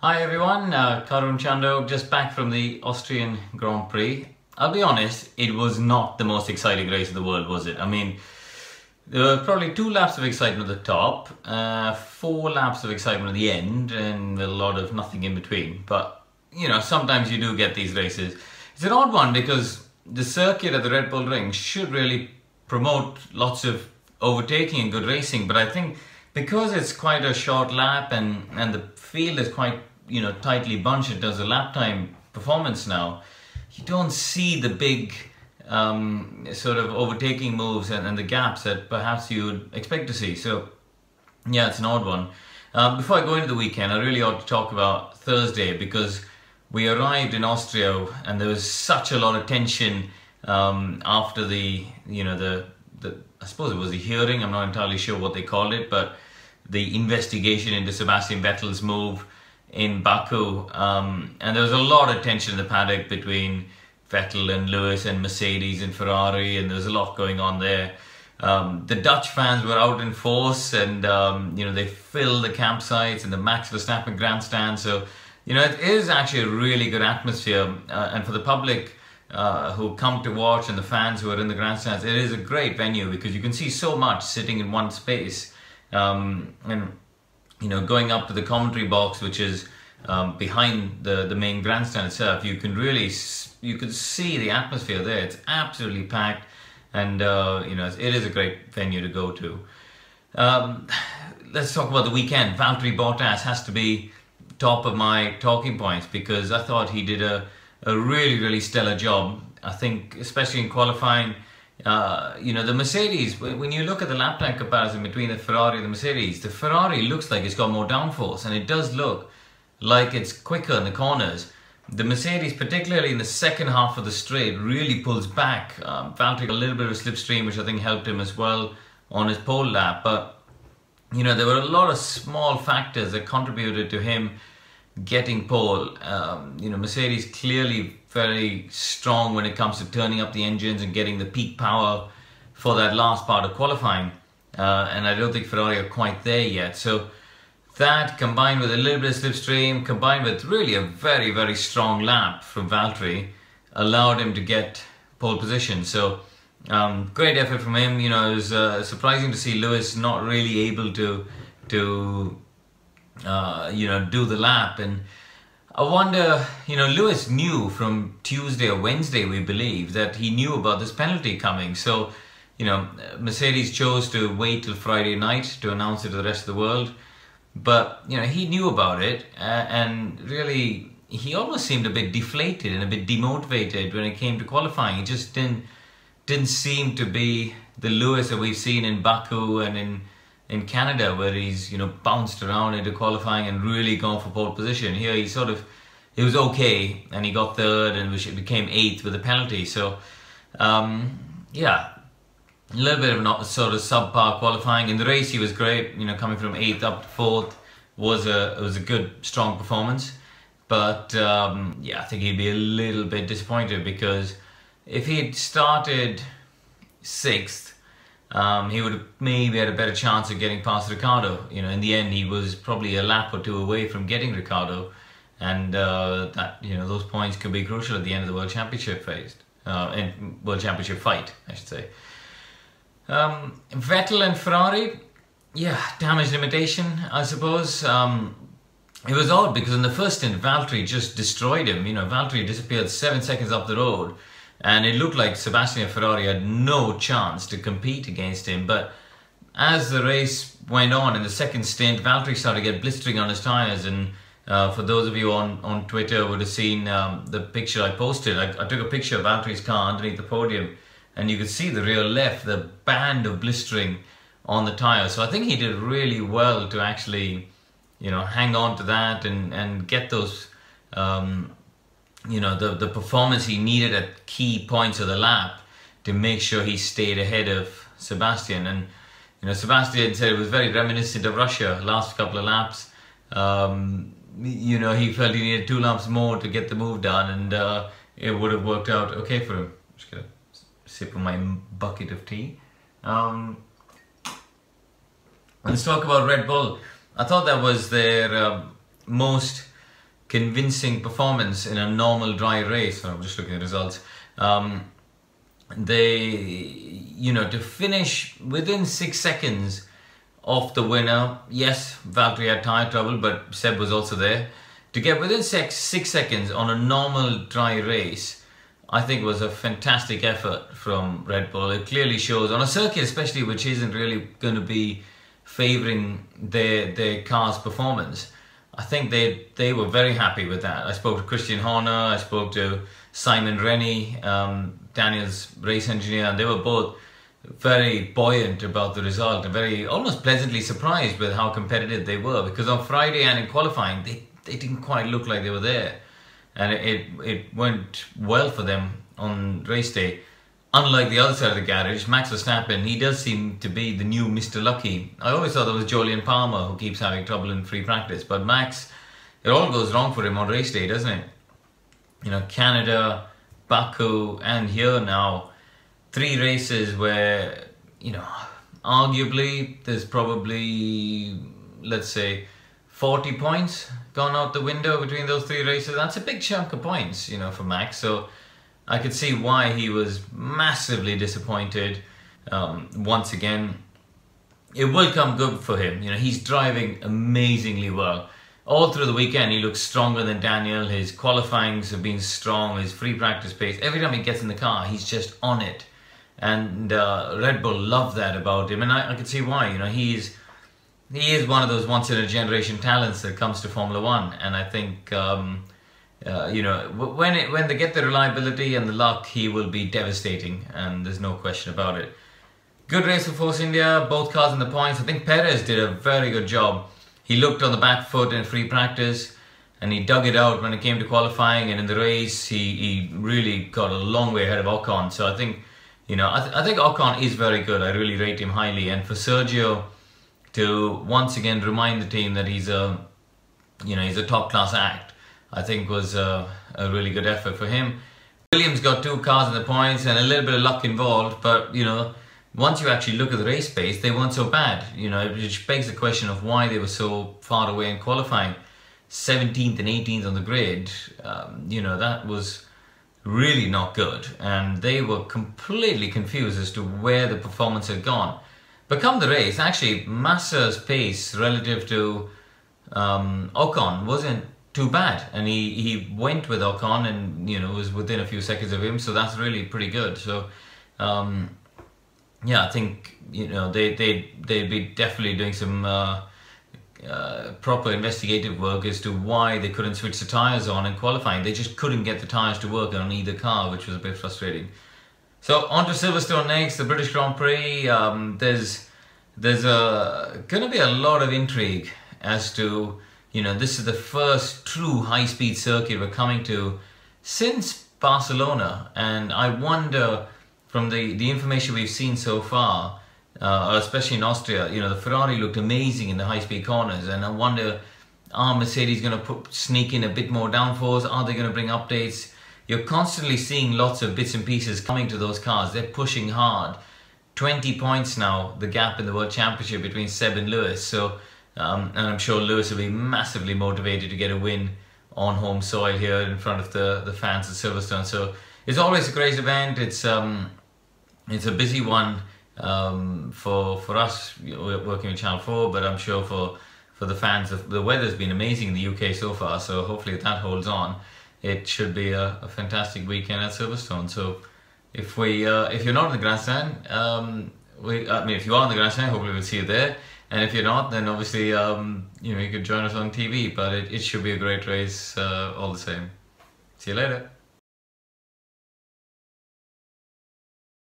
Hi everyone, Karun Chandhok, just back from the Austrian Grand Prix. I'll be honest, it was not the most exciting race in the world, was it? I mean, there were probably 2 laps of excitement at the top, 4 laps of excitement at the end, and a lot of nothing in between. But, you know, sometimes you do get these races. It's an odd one because the circuit at the Red Bull Ring should really promote lots of overtaking and good racing, but I think because it's quite a short lap and the field is quite tightly bunched in terms of lap time performance now, you don't see the big sort of overtaking moves and the gaps that perhaps you would expect to see. So yeah, it's an odd one. Before I go into the weekend, I really ought to talk about Thursday, because we arrived in Austria and there was such a lot of tension after the I suppose it was the hearing, I'm not entirely sure what they called it, but the investigation into Sebastian Vettel's move in Baku, and there was a lot of tension in the paddock between Vettel and Lewis and Mercedes and Ferrari, and there was a lot going on there. The Dutch fans were out in force, and they filled the campsites and the Max Verstappen grandstand, so it is actually a really good atmosphere, and for the public who come to watch and the fans who are in the grandstands, it is a great venue because you can see so much sitting in one space. And going up to the commentary box, which is behind the main grandstand itself, you could see the atmosphere there. It's absolutely packed, and it is a great venue to go to. Let's talk about the weekend. Valtteri Bottas has to be top of my talking points because I thought he did a really stellar job. I think especially in qualifying, the Mercedes, when you look at the lap time comparison between the Ferrari and the Ferrari looks like it's got more downforce, and it does look like it's quicker in the corners. The Mercedes, particularly in the second half of the straight, really pulls back. Valtteri got a little bit of a slipstream, which I think helped him as well on his pole lap, but there were a lot of small factors that contributed to him getting pole. Mercedes clearly very strong when it comes to turning up the engines and getting the peak power for that last part of qualifying, and I don't think Ferrari are quite there yet. So that, combined with a little bit of slipstream, combined with really a very strong lap from Valtteri, allowed him to get pole position. So great effort from him. It was surprising to see Lewis not really able to do the lap, and I wonder, Lewis knew from Tuesday or Wednesday, we believe, that he knew about this penalty coming. So, Mercedes chose to wait till Friday night to announce it to the rest of the world. But, he knew about it, and really, he almost seemed a bit deflated and a bit demotivated when it came to qualifying. He just didn't seem to be the Lewis that we've seen in Baku and in Canada, where he's bounced around into qualifying and really gone for pole position. Here he was okay, and he got third and became 8th with a penalty. So yeah, a little bit of a sort of subpar qualifying. In the race he was great, coming from 8th up to 4th was a good strong performance. But yeah, I think he'd be a little bit disappointed, because if he'd started 6th, he would have maybe had a better chance of getting past Ricciardo. In the end, he was probably a lap or 2 away from getting Ricciardo, and those points could be crucial at the end of the World Championship World Championship fight, I should say. Vettel and Ferrari, yeah, damage limitation, I suppose. It was odd because in the first stint, Valtteri just destroyed him. Valtteri disappeared 7 seconds up the road, and it looked like Sebastian Ferrari had no chance to compete against him. But as the race went on in the second stint, Valtteri started to get blistering on his tyres. And for those of you on Twitter would have seen the picture I posted. I took a picture of Valtteri's car underneath the podium, and you could see the rear left, the band of blistering on the tyre. So I think he did really well to actually, hang on to that and get those the performance he needed at key points of the lap to make sure he stayed ahead of Sebastian. And Sebastian said it was very reminiscent of Russia, last couple of laps. He felt he needed 2 laps more to get the move done, and it would have worked out okay for him. I'm just gonna sip of my bucket of tea. Let's talk about Red Bull. I thought that was their most convincing performance in a normal dry race. I'm just looking at the results. To finish within 6 seconds of the winner. Yes, Valtteri had tyre trouble, but Seb was also there. To get within 6 seconds on a normal dry race, I think was a fantastic effort from Red Bull. It clearly shows on a circuit, especially which isn't really going to be favouring their car's performance. I think they were very happy with that. I spoke to Christian Horner, I spoke to Simon Rennie, Daniel's race engineer, and they were both very buoyant about the result and very almost pleasantly surprised with how competitive they were, because on Friday and in qualifying they didn't quite look like they were there, and it went well for them on race day. Unlike the other side of the garage, Max Verstappen, he does seem to be the new Mr. Lucky. I always thought that was Jolyon Palmer who keeps having trouble in free practice, but Max, it all goes wrong for him on race day, doesn't it? You know, Canada, Baku, and here now, 3 races where, you know, arguably there's probably, let's say, 40 points gone out the window between those 3 races. That's a big chunk of points, you know, for Max. So I could see why he was massively disappointed. Once again, it will come good for him. You know, he's driving amazingly well. All through the weekend, he looks stronger than Daniel. His qualifyings have been strong. His free practice pace. Every time he gets in the car, he's just on it. And Red Bull love that about him. And I can see why. You know, he is one of those once-in-a-generation talents that comes to Formula One. And I think, you know, when they get the reliability and the luck, he will be devastating. And there's no question about it. Good race for Force India. Both cars in the points. I think Perez did a very good job. He looked on the back foot in free practice and he dug it out when it came to qualifying, and in the race he really got a long way ahead of Ocon. So I think, you know, I think Ocon is very good. I really rate him highly, and for Sergio to once again remind the team that he's a top class act, I think was a really good effort for him. Williams got 2 cars in the points and a little bit of luck involved, but you know, once you actually look at the race pace, they weren't so bad. You know, it begs the question of why they were so far away in qualifying. 17th and 18th on the grid, you know, that was really not good. And they were completely confused as to where the performance had gone. But come the race, actually, Massa's pace relative to Ocon wasn't too bad. And he went with Ocon and, you know, was within a few seconds of him. So that's really pretty good. So, yeah, I think, you know, they'd be definitely doing some proper investigative work as to why they couldn't switch the tyres on in qualifying. They just couldn't get the tyres to work on either car, which was a bit frustrating. So on to Silverstone next, the British Grand Prix. There's going to be a lot of intrigue as to, you know, this is the first true high-speed circuit we're coming to since Barcelona, and I wonder, from the information we've seen so far, especially in Austria, you know, the Ferrari looked amazing in the high-speed corners, and I wonder, are Mercedes going to sneak in a bit more downforce? Are they going to bring updates? You're constantly seeing lots of bits and pieces coming to those cars. They're pushing hard. 20 points now, the gap in the World Championship between Seb and Lewis. So, and I'm sure Lewis will be massively motivated to get a win on home soil here in front of the fans at Silverstone. So it's always a great event. It's a busy one for us, you know, working with Channel 4, but I'm sure for the fans, the weather's been amazing in the UK so far, so hopefully if that holds on, it should be a fantastic weekend at Silverstone. So if you're not in the grandstand, if you are in the grandstand, hopefully we'll see you there, and if you're not, then obviously you know, you could join us on TV, but it should be a great race all the same. See you later.